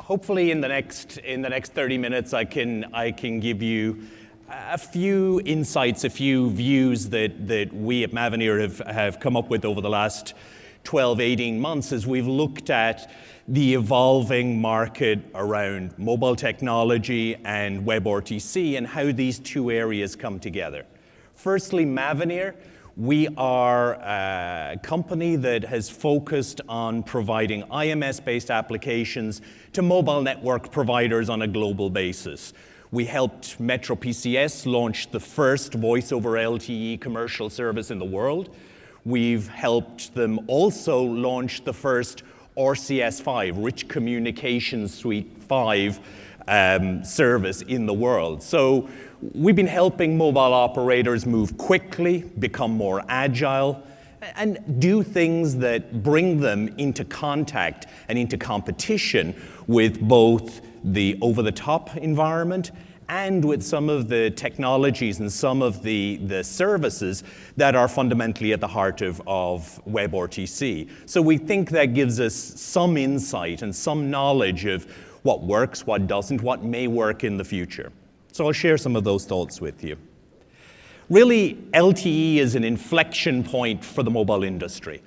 hopefully in the next 30 minutes I can give you a few insights, a few views that we at Mavenir have come up with over the last 12, 18 months as we've looked at the evolving market around mobile technology and WebRTC and how these two areas come together. Firstly, Mavenir. We are a company that has focused on providing IMS-based applications to mobile network providers on a global basis. We helped Metro PCS launch the first voice over LTE commercial service in the world. We've helped them also launch the first RCS5, Rich Communications Suite 5 service in the world. So we've been helping mobile operators move quickly, become more agile, and do things that bring them into contact and into competition with both the over-the-top environment and with some of the technologies and some of the services that are fundamentally at the heart of WebRTC. So we think that gives us some insight and some knowledge of what works, what doesn't, what may work in the future. So I'll share some of those thoughts with you. Really, LTE is an inflection point for the mobile industry.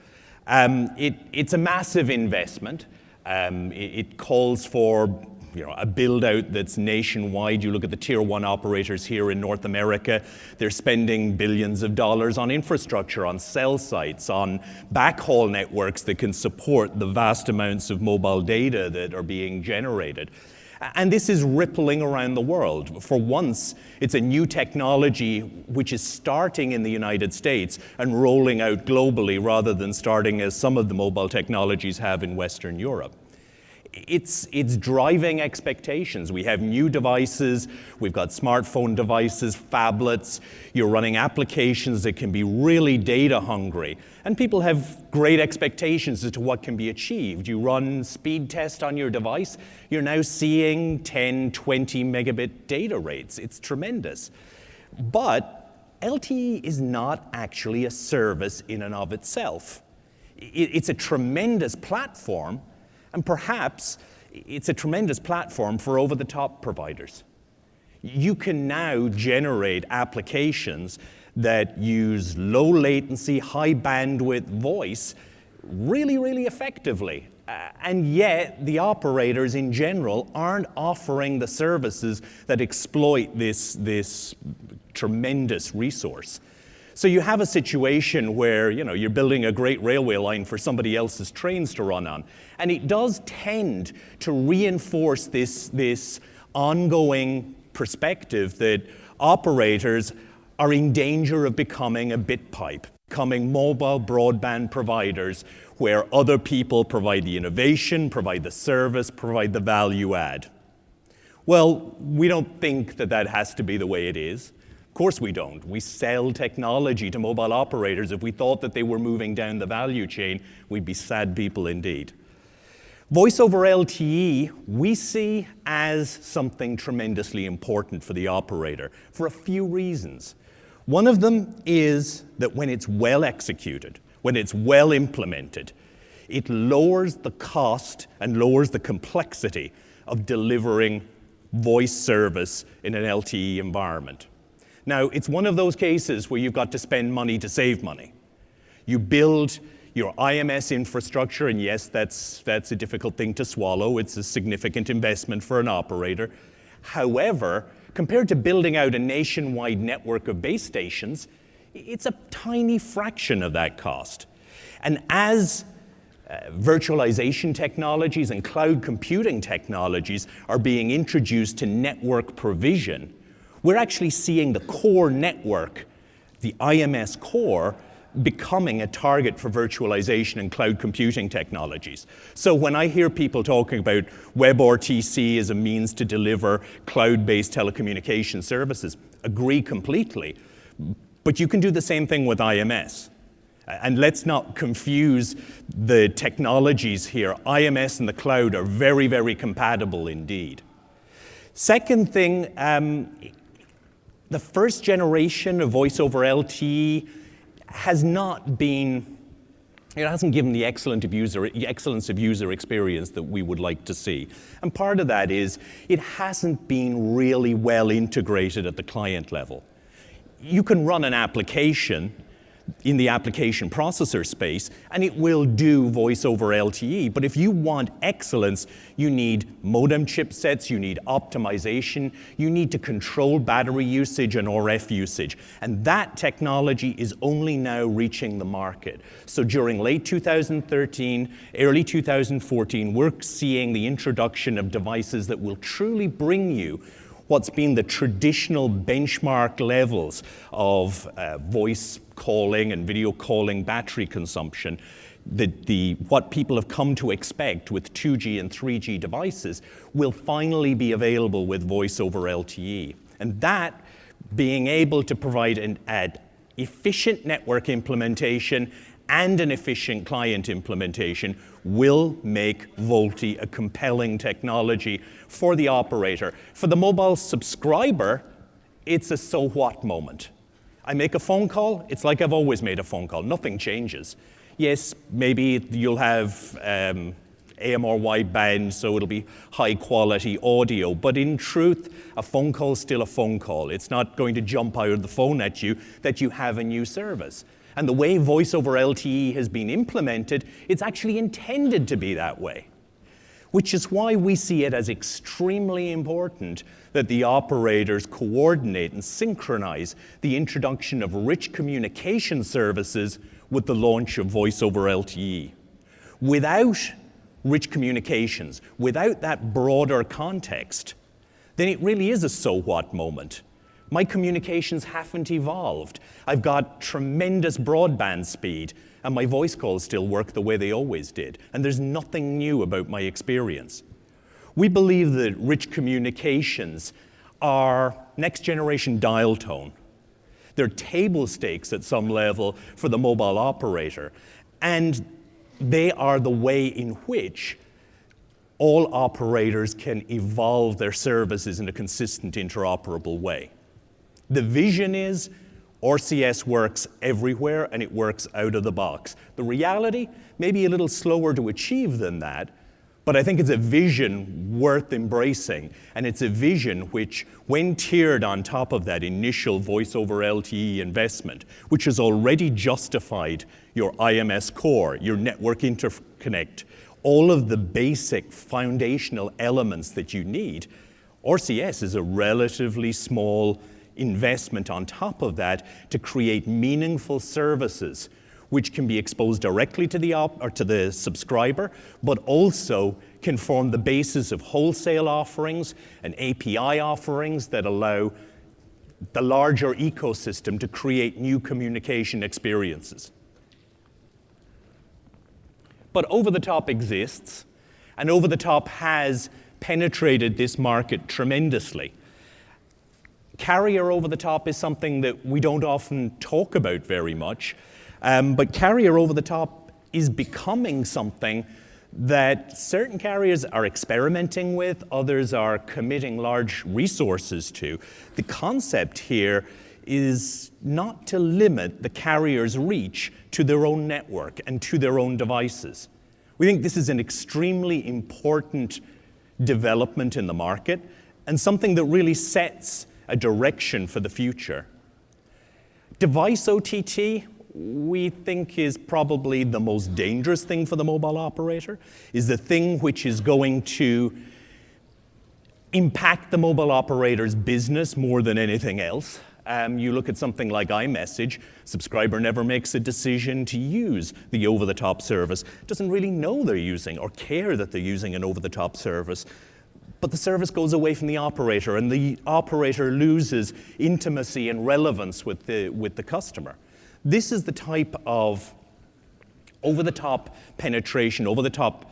It's a massive investment. It calls for a build-out that's nationwide. You look at the Tier 1 operators here in North America, they're spending billions of dollars on infrastructure, on cell sites, on backhaul networks that can support the vast amounts of mobile data that are being generated. And this is rippling around the world. For once, it's a new technology which is starting in the United States and rolling out globally rather than starting as some of the mobile technologies have in Western Europe. It's driving expectations. We have new devices, we've got smartphone devices, phablets, you're running applications that can be really data hungry. And people have great expectations as to what can be achieved. You run speed test on your device, you're now seeing 10, 20 megabit data rates. It's tremendous. But LTE is not actually a service in and of itself. It's a tremendous platform. And perhaps it's a tremendous platform for over-the-top providers. You can now generate applications that use low latency, high bandwidth voice really, really effectively. And yet, the operators in general aren't offering the services that exploit this tremendous resource. So you have a situation where you're building a great railway line for somebody else's trains to run on. And it does tend to reinforce this ongoing perspective that operators are in danger of becoming a bit pipe, becoming mobile broadband providers where other people provide the innovation, provide the service, provide the value add. Well, we don't think that has to be the way it is. Of course we don't. We sell technology to mobile operators. If we thought that they were moving down the value chain, we'd be sad people indeed. Voice over LTE, we see as something tremendously important for the operator for a few reasons. One of them is that when it's well executed, when it's well implemented, it lowers the cost and lowers the complexity of delivering voice service in an LTE environment. Now, it's one of those cases where you've got to spend money to save money. You build your IMS infrastructure, and yes, that's a difficult thing to swallow. It's a significant investment for an operator. However, compared to building out a nationwide network of base stations, it's a tiny fraction of that cost. And as virtualization technologies and cloud computing technologies are being introduced to network provision, we're actually seeing the core network, the IMS core, becoming a target for virtualization and cloud computing technologies. So when I hear people talking about WebRTC as a means to deliver cloud-based telecommunication services, agree completely. But you can do the same thing with IMS. And let's not confuse the technologies here. IMS and the cloud are very, very compatible indeed. Second thing, the first generation of voice over LTE has not been It hasn't given the excellence of user experience that we would like to see. And part of that is it hasn't been really well integrated at the client level. You can run an application in the application processor space, and it will do voice over LTE. But if you want excellence, you need modem chipsets, you need optimization, you need to control battery usage and RF usage. And that technology is only now reaching the market. So during late 2013, early 2014, we're seeing the introduction of devices that will truly bring you what's been the traditional benchmark levels of voice calling and video calling battery consumption, what people have come to expect with 2G and 3G devices will finally be available with voice over LTE. And that being able to provide an efficient network implementation and an efficient client implementation will make VoLTE a compelling technology for the operator. For the mobile subscriber, it's a so what moment. I make a phone call, it's like I've always made a phone call, nothing changes. Yes, maybe you'll have AM or wideband, so it'll be high quality audio, but in truth, a phone call is still a phone call. It's not going to jump out of the phone at you that you have a new service. And the way voice over LTE has been implemented, it's actually intended to be that way, which is why we see it as extremely important that the operators coordinate and synchronize the introduction of rich communication services with the launch of voice over LTE. Without rich communications, without that broader context, then it really is a so what moment. My communications haven't evolved. I've got tremendous broadband speed, and my voice calls still work the way they always did. And there's nothing new about my experience. We believe that rich communications are next generation dial tone. They're table stakes at some level for the mobile operator. And they are the way in which all operators can evolve their services in a consistent, interoperable way. The vision is RCS works everywhere and it works out of the box. The reality may be a little slower to achieve than that, but I think it's a vision worth embracing. And it's a vision which, when tiered on top of that initial voice over LTE investment, which has already justified your IMS core, your network interconnect, all of the basic foundational elements that you need, RCS is a relatively small investment on top of that to create meaningful services which can be exposed directly to the subscriber, but also can form the basis of wholesale offerings and API offerings that allow the larger ecosystem to create new communication experiences. But over-the-top exists, and over-the-top has penetrated this market tremendously. Carrier over-the-top is something that we don't often talk about very much, but carrier over-the-top is becoming something that certain carriers are experimenting with, others are committing large resources to. The concept here is not to limit the carrier's reach to their own network and to their own devices. We think this is an extremely important development in the market and something that really sets a direction for the future. Device OTT, we think, is probably the most dangerous thing for the mobile operator, is the thing which is going to impact the mobile operator's business more than anything else. You look at something like iMessage, subscriber never makes a decision to use the over-the-top service, doesn't really know they're using or care that they're using an over-the-top service. But the service goes away from the operator, and the operator loses intimacy and relevance with the customer. This is the type of over-the-top penetration, over-the-top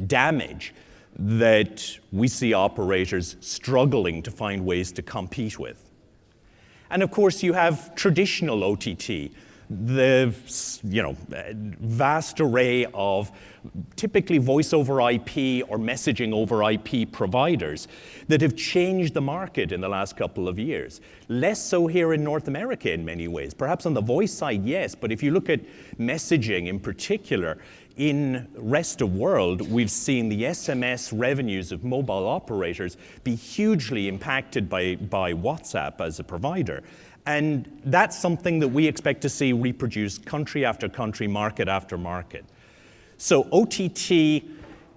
damage that we see operators struggling to find ways to compete with. And of course, you have traditional OTT, the vast array of typically voice over IP or messaging over IP providers that have changed the market in the last couple of years. Less so here in North America in many ways. Perhaps on the voice side, yes, but if you look at messaging in particular, in rest of world, we've seen the SMS revenues of mobile operators be hugely impacted by WhatsApp as a provider. And that's something that we expect to see reproduced country after country, market after market. So OTT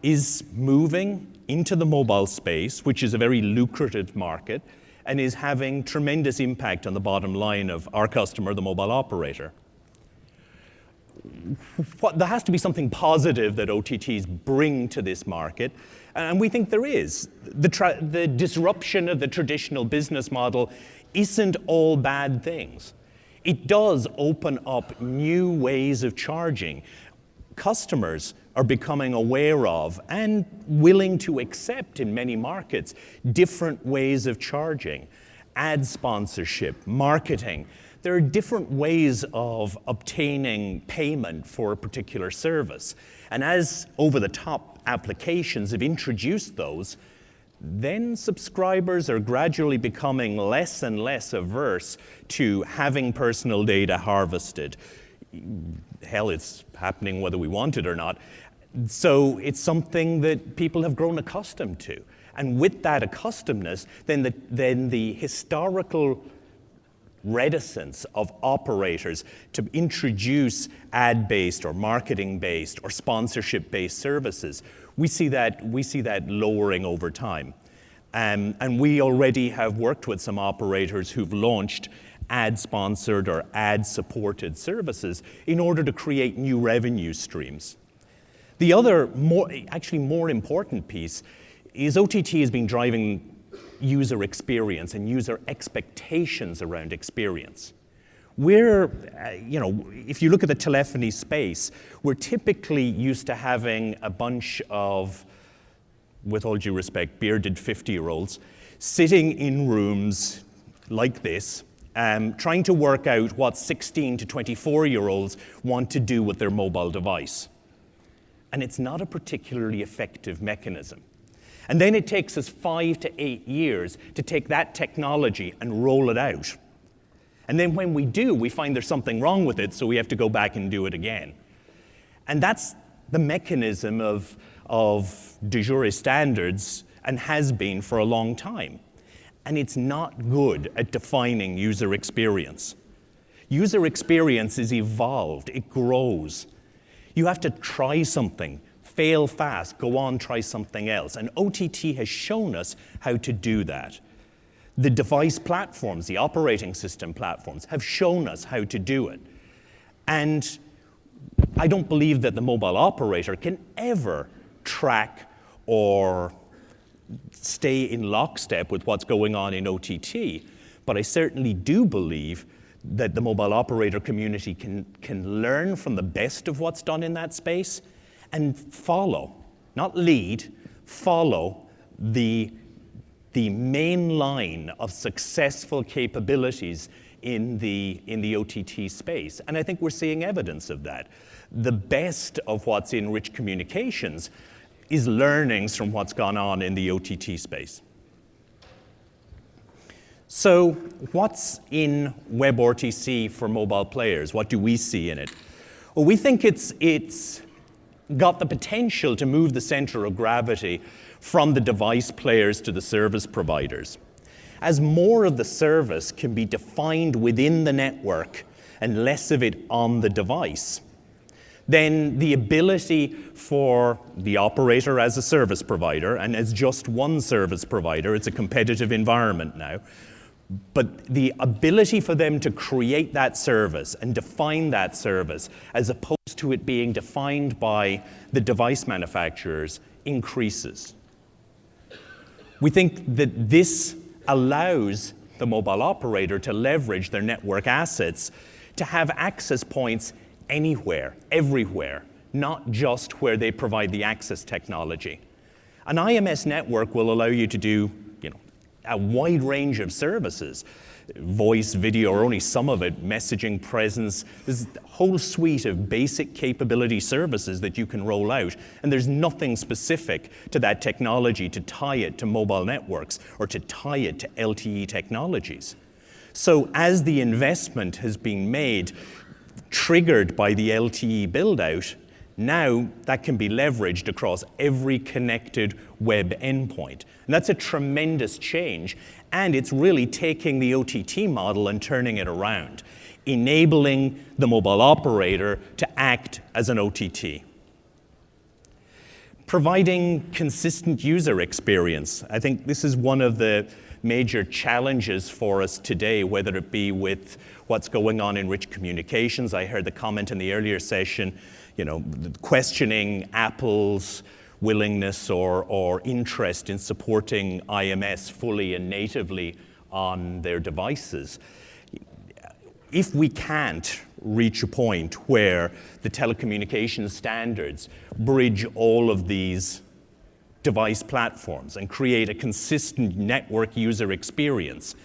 is moving into the mobile space, which is a very lucrative market, and is having tremendous impact on the bottom line of our customer, the mobile operator. There has to be something positive that OTTs bring to this market, and we think there is. The disruption of the traditional business model isn't all bad things. It does open up new ways of charging. Customers are becoming aware of and willing to accept in many markets different ways of charging. Ad sponsorship, marketing. There are different ways of obtaining payment for a particular service. And as over-the-top applications have introduced those, then subscribers are gradually becoming less and less averse to having personal data harvested. Hell, it's happening whether we want it or not. So it's something that people have grown accustomed to. And with that accustomedness, then the historical reticence of operators to introduce ad-based or marketing-based or sponsorship-based services, we see that lowering over time. And we already have worked with some operators who've launched ad-sponsored or ad-supported services in order to create new revenue streams. The other, more important piece is OTT has been driving user experience and user expectations around experience. If you look at the telephony space, we're typically used to having a bunch of, with all due respect, bearded 50-year-olds sitting in rooms like this, trying to work out what 16 to 24-year-olds want to do with their mobile device. And it's not a particularly effective mechanism. And then it takes us 5 to 8 years to take that technology and roll it out. And then when we do, we find there's something wrong with it, so we have to go back and do it again. And that's the mechanism of de jure standards, and has been for a long time. And it's not good at defining user experience. User experience is evolved, it grows. You have to try something, fail fast, go on, try something else. And OTT has shown us how to do that. The device platforms, the operating system platforms, have shown us how to do it. And I don't believe that the mobile operator can ever track or stay in lockstep with what's going on in OTT. But I certainly do believe that the mobile operator community can learn from the best of what's done in that space and follow, not lead, follow the main line of successful capabilities in the OTT space. And I think we're seeing evidence of that. The best of what's in rich communications is learnings from what's gone on in the OTT space. So what's in WebRTC for mobile players? What do we see in it? Well, we think it's got the potential to move the center of gravity from the device players to the service providers. As more of the service can be defined within the network and less of it on the device, then the ability for the operator as a service provider, and as just one service provider, it's a competitive environment now, but the ability for them to create that service and define that service as opposed to it being defined by the device manufacturers increases. We think that this allows the mobile operator to leverage their network assets to have access points anywhere, everywhere, not just where they provide the access technology. An IMS network will allow you to do a wide range of services. voice, video, or only some of it, messaging, presence. There's a whole suite of basic capability services that you can roll out, and there's nothing specific to that technology to tie it to mobile networks or to tie it to LTE technologies. So as the investment has been made, triggered by the LTE build-out, now that can be leveraged across every connected web endpoint. And that's a tremendous change, and it's really taking the OTT model and turning it around, enabling the mobile operator to act as an OTT. Providing consistent user experience. I think this is one of the major challenges for us today, whether it be with what's going on in rich communications. I heard the comment in the earlier session, questioning Apple's willingness or interest in supporting IMS fully and natively on their devices. If we can't reach a point where the telecommunications standards bridge all of these device platforms and create a consistent network user experience,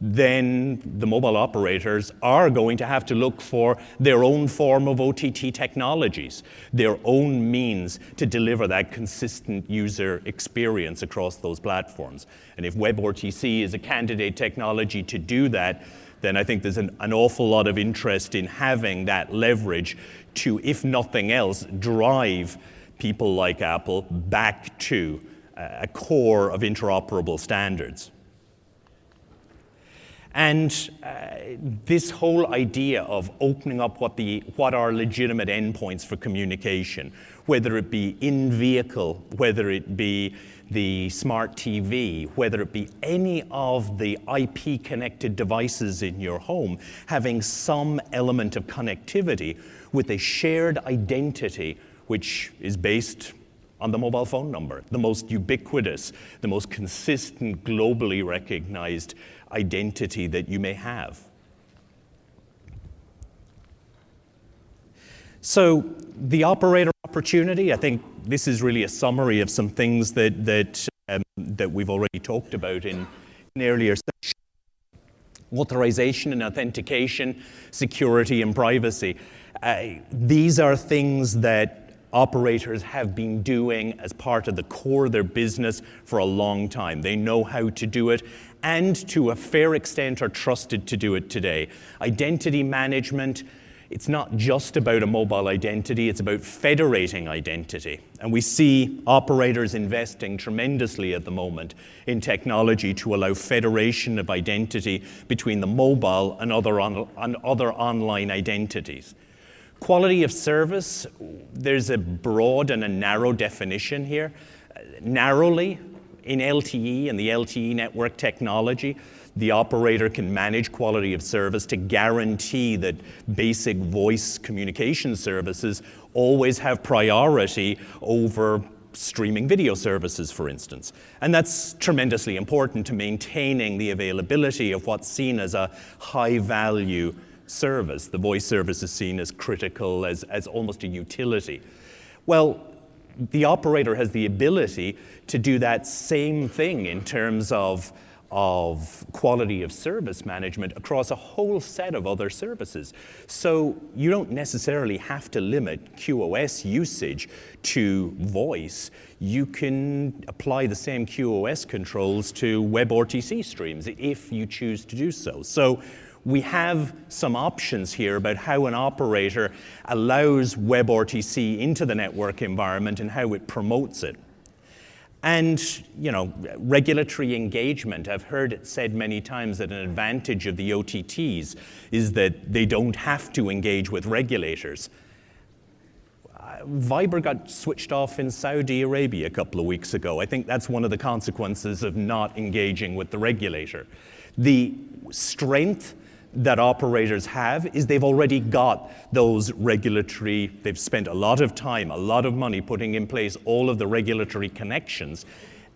then the mobile operators are going to have to look for their own form of OTT technologies, their own means to deliver that consistent user experience across those platforms. And if WebRTC is a candidate technology to do that, then I think there's an awful lot of interest in having that leverage to, if nothing else, drive people like Apple back to a core of interoperable standards. And this whole idea of opening up what are legitimate endpoints for communication, whether it be in vehicle, whether it be the smart TV, whether it be any of the IP connected devices in your home, having some element of connectivity with a shared identity which is based on the mobile phone number, the most ubiquitous, the most consistent, globally recognized identity that you may have. So the operator opportunity, I think this is really a summary of some things that we've already talked about in earlier sessions. Authorization and authentication, security and privacy. These are things that operators have been doing as part of the core of their business for a long time. They know how to do it, and to a fair extent are trusted to do it today. Identity management, it's not just about a mobile identity, it's about federating identity. And we see operators investing tremendously at the moment in technology to allow federation of identity between the mobile and other online identities. Quality of service, there's a broad and a narrow definition here. Narrowly, in LTE and the LTE network technology, the operator can manage quality of service to guarantee that basic voice communication services always have priority over streaming video services, for instance. And that's tremendously important to maintaining the availability of what's seen as a high-value service. The voice service is seen as critical, as almost a utility. Well, the operator has the ability to do that same thing in terms of quality of service management across a whole set of other services. So you don't necessarily have to limit QoS usage to voice. You can apply the same QoS controls to WebRTC streams if you choose to do so. So we have some options here about how an operator allows WebRTC into the network environment and how it promotes it. And, regulatory engagement. I've heard it said many times that an advantage of the OTTs is that they don't have to engage with regulators. Viber got switched off in Saudi Arabia a couple of weeks ago. I think that's one of the consequences of not engaging with the regulator. The strength that operators have is they've already got those regulatory, they've spent a lot of time, a lot of money putting in place all of the regulatory connections,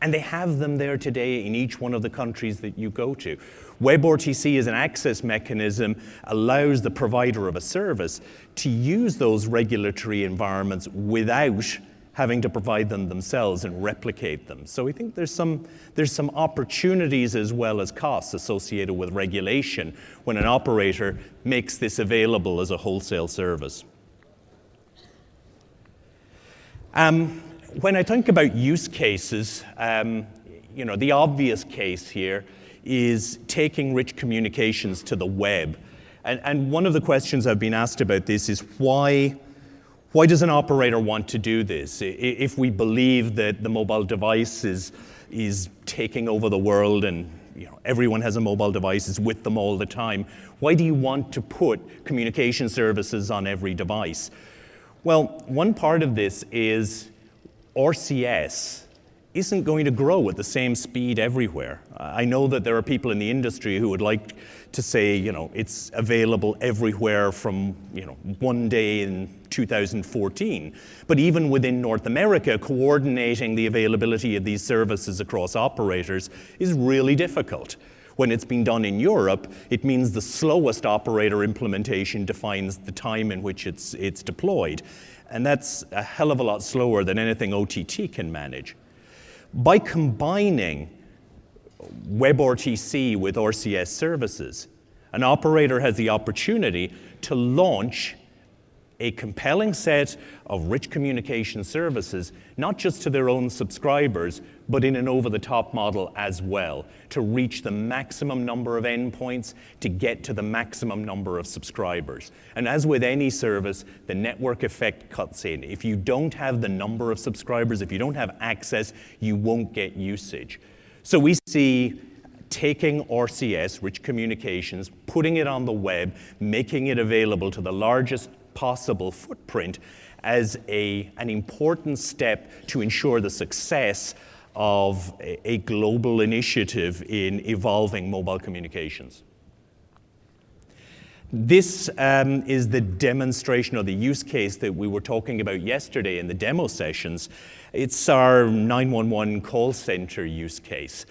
and they have them there today in each one of the countries that you go to. WebRTC as an access mechanism allows the provider of a service to use those regulatory environments without having to provide them themselves and replicate them. So we think there's some opportunities as well as costs associated with regulation when an operator makes this available as a wholesale service. When I think about use cases, the obvious case here is taking rich communications to the web. And one of the questions I've been asked about this is why does an operator want to do this? If we believe that the mobile device is taking over the world and everyone has a mobile device, is with them all the time, why do you want to put communication services on every device? Well, one part of this is RCS isn't going to grow at the same speed everywhere. I know that there are people in the industry who would like to say, it's available everywhere from, one day in 2014. But even within North America, coordinating the availability of these services across operators is really difficult. When it's been done in Europe, it means the slowest operator implementation defines the time in which it's deployed. And that's a hell of a lot slower than anything OTT can manage. By combining WebRTC with RCS services, an operator has the opportunity to launch a compelling set of rich communication services, not just to their own subscribers, but in an over-the-top model as well, to reach the maximum number of endpoints, to get to the maximum number of subscribers. And as with any service, the network effect cuts in. If you don't have the number of subscribers, if you don't have access, you won't get usage. So we see taking RCS, rich communications, putting it on the web, making it available to the largest possible footprint as an important step to ensure the success of a global initiative in evolving mobile communications. This is the demonstration or the use case that we were talking about yesterday in the demo sessions. It's our 911 call center use case.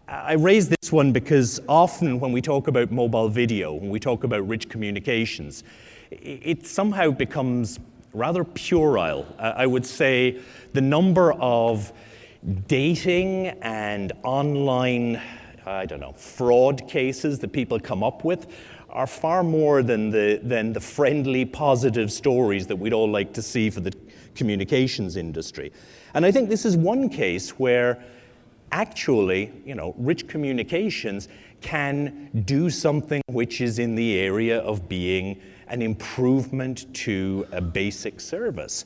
I raise this one because often when we talk about mobile video, when we talk about rich communications, it somehow becomes rather puerile. I would say the number of dating and online, fraud cases that people come up with are far more than the friendly, positive stories that we'd all like to see for the communications industry. And I think this is one case where actually, rich communications can do something which is in the area of being an improvement to a basic service.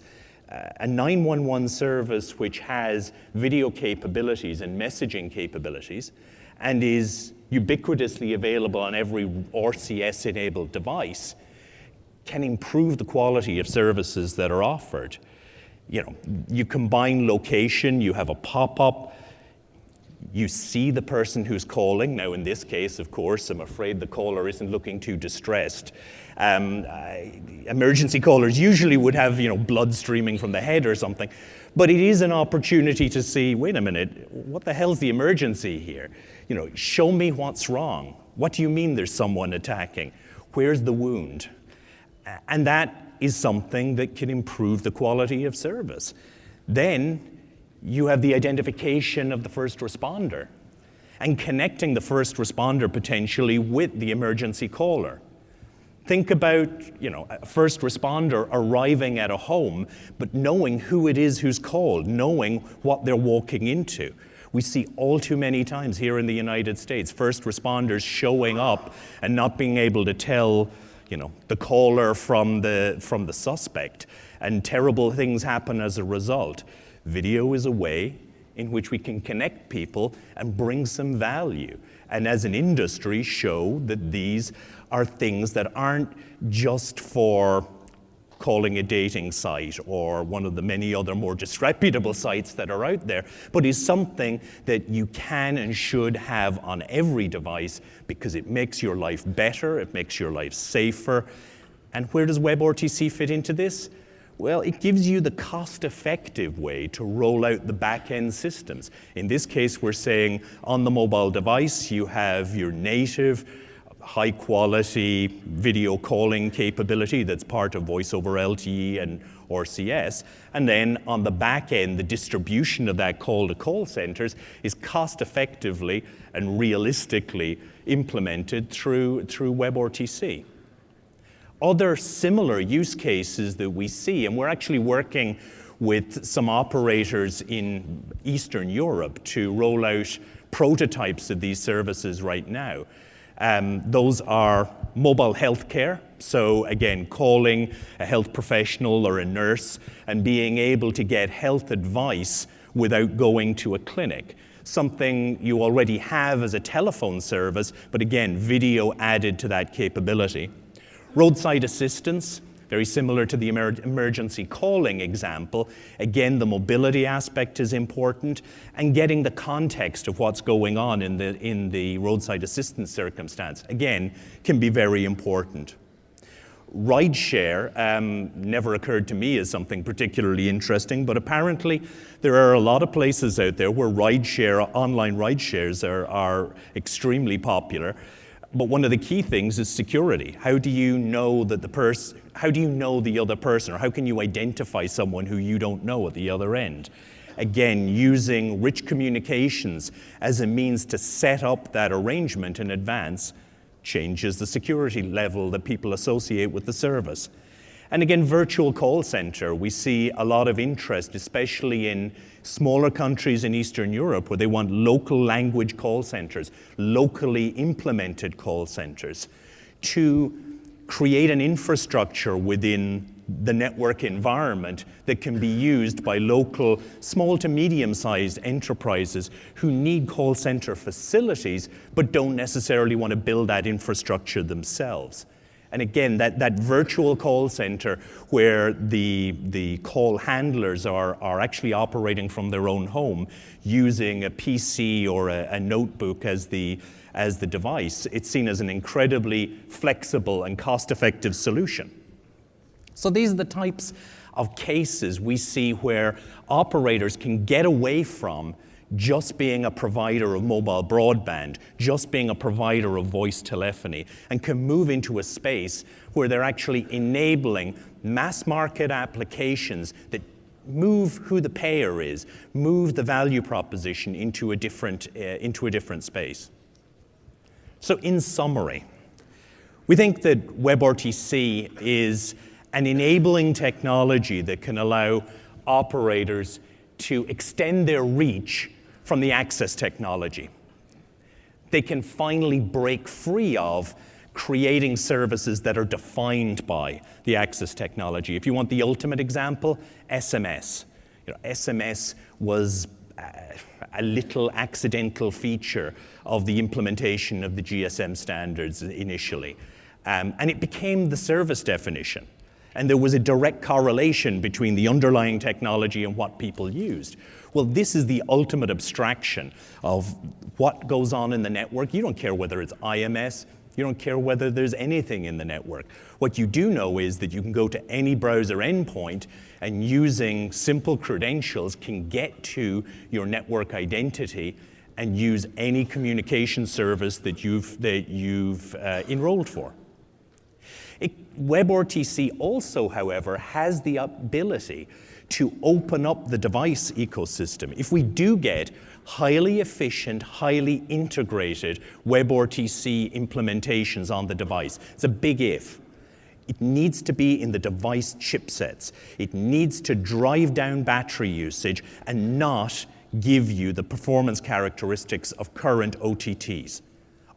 A 911 service which has video capabilities and messaging capabilities and is ubiquitously available on every RCS-enabled device can improve the quality of services that are offered. You combine location, you have a pop-up, you see the person who's calling. Now, in this case, of course, I'm afraid the caller isn't looking too distressed. Emergency callers usually would have, blood streaming from the head or something. But it is an opportunity to see, wait a minute, what the hell's the emergency here? Show me what's wrong. What do you mean there's someone attacking? Where's the wound? And that is something that can improve the quality of service. Then you have the identification of the first responder and connecting the first responder potentially with the emergency caller. Think about, a first responder arriving at a home, but knowing who it is who's called, knowing what they're walking into. We see all too many times here in the United States, first responders showing up and not being able to tell, the caller from the suspect, and terrible things happen as a result. Video is a way in which we can connect people and bring some value. And as an industry, show that these are things that aren't just for calling a dating site or one of the many other more disreputable sites that are out there, but is something that you can and should have on every device because it makes your life better, it makes your life safer. And where does WebRTC fit into this? Well, it gives you the cost-effective way to roll out the back-end systems. In this case, we're saying on the mobile device, you have your native high quality video calling capability that's part of voice over LTE and RCS. And then on the back end, the distribution of that call to call centers is cost effectively and realistically implemented through WebRTC. Other similar use cases that we see, and we're actually working with some operators in Eastern Europe to roll out prototypes of these services right now. Those are mobile healthcare. So again, calling a health professional or a nurse and being able to get health advice without going to a clinic. Something you already have as a telephone service, but again, video added to that capability. Roadside assistance, very similar to the emergency calling example. Again, the mobility aspect is important, and getting the context of what's going on in the roadside assistance circumstance, again, can be very important. Rideshare never occurred to me as something particularly interesting, but apparently there are a lot of places out there where online rideshares are extremely popular. But one of the key things is security. How do you know that how do you know the other person, or how can you identify someone who you don't know at the other end? Again, using rich communications as a means to set up that arrangement in advance changes the security level that people associate with the service. And again, virtual call center, we see a lot of interest, especially in smaller countries in Eastern Europe where they want local language call centers, locally implemented call centers, to create an infrastructure within the network environment that can be used by local small to medium-sized enterprises who need call center facilities but don't necessarily want to build that infrastructure themselves. And again, that virtual call center where the call handlers are actually operating from their own home using a PC or a notebook as the device, it's seen as an incredibly flexible and cost-effective solution. So these are the types of cases we see where operators can get away from just being a provider of mobile broadband, just being a provider of voice telephony, and can move into a space where they're actually enabling mass market applications that move who the payer is, move the value proposition into a different space. So in summary, we think that WebRTC is an enabling technology that can allow operators to extend their reach from the access technology. They can finally break free of creating services that are defined by the access technology. If you want the ultimate example, SMS. SMS was a little accidental feature of the implementation of the GSM standards initially. And it became the service definition. And there was a direct correlation between the underlying technology and what people used. Well, this is the ultimate abstraction of what goes on in the network. You don't care whether it's IMS. You don't care whether there's anything in the network. What you do know is that you can go to any browser endpoint and using simple credentials can get to your network identity and use any communication service that you've enrolled for. WebRTC also, however, has the ability to open up the device ecosystem. If we do get highly efficient, highly integrated WebRTC implementations on the device, it's a big if. It needs to be in the device chipsets. It needs to drive down battery usage and not give you the performance characteristics of current OTTs.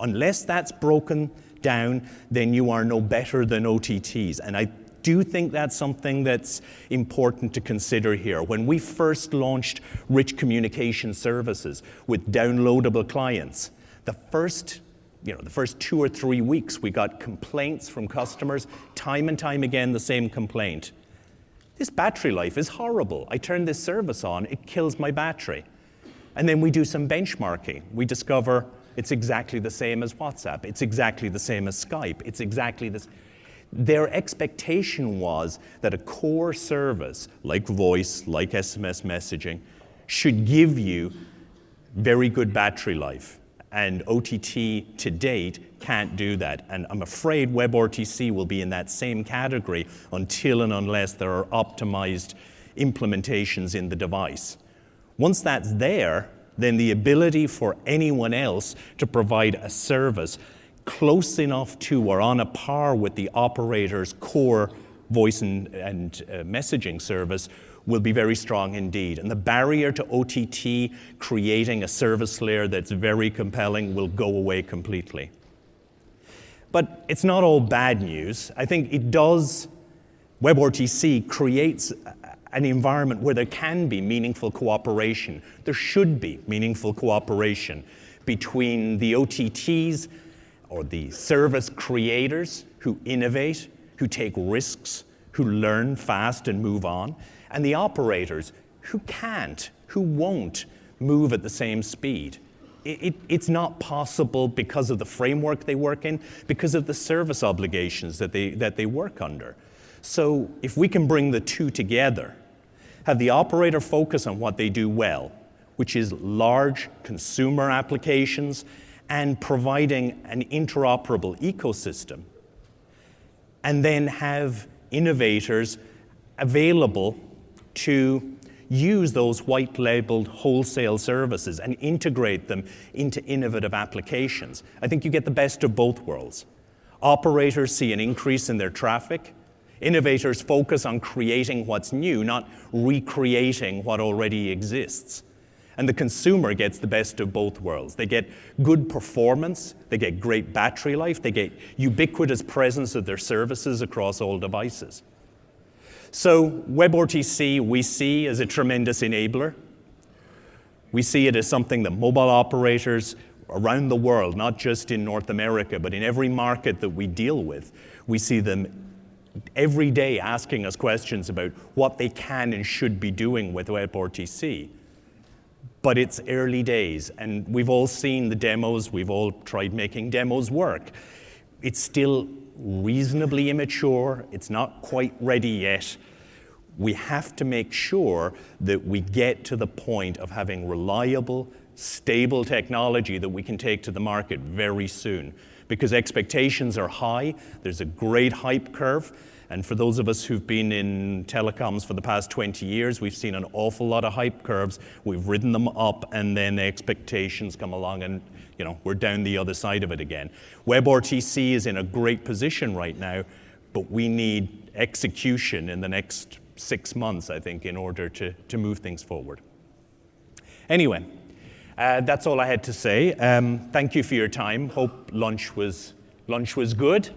Unless that's broken down, then you are no better than OTTs. And I do think that's something that's important to consider here. When we first launched rich communication services with downloadable clients, the first 2 or 3 weeks, we got complaints from customers, time and time again, the same complaint. This battery life is horrible. I turn this service on, it kills my battery. And then we do some benchmarking. We discover it's exactly the same as WhatsApp. It's exactly the same as Skype. It's exactly this. Their expectation was that a core service like voice, like SMS messaging, should give you very good battery life. And OTT to date can't do that. And I'm afraid WebRTC will be in that same category until and unless there are optimized implementations in the device. Once that's there, then the ability for anyone else to provide a service close enough to or on a par with the operator's core voice and messaging service will be very strong indeed. And the barrier to OTT creating a service layer that's very compelling will go away completely. But it's not all bad news. I think it does, WebRTC creates an environment where there can be meaningful cooperation. There should be meaningful cooperation between the OTTs or the service creators who innovate, who take risks, who learn fast and move on, and the operators who can't, who won't move at the same speed. It's not possible because of the framework they work in, because of the service obligations that they work under. So if we can bring the two together, have the operator focus on what they do well, which is large consumer applications and providing an interoperable ecosystem, and then have innovators available to use those white-labeled wholesale services and integrate them into innovative applications. I think you get the best of both worlds. Operators see an increase in their traffic. Innovators focus on creating what's new, not recreating what already exists. And the consumer gets the best of both worlds. They get good performance, they get great battery life, they get ubiquitous presence of their services across all devices. So WebRTC we see as a tremendous enabler. We see it as something that mobile operators around the world, not just in North America, but in every market that we deal with, we see them every day asking us questions about what they can and should be doing with WebRTC. But it's early days, and we've all seen the demos, we've all tried making demos work. It's still reasonably immature, it's not quite ready yet. We have to make sure that we get to the point of having reliable, stable technology that we can take to the market very soon, because expectations are high, there's a great hype curve, and for those of us who've been in telecoms for the past 20 years, we've seen an awful lot of hype curves. We've ridden them up, and then the expectations come along, and we're down the other side of it again. WebRTC is in a great position right now, but we need execution in the next 6 months, I think, in order to move things forward. Anyway, that's all I had to say. Thank you for your time. Hope lunch was good.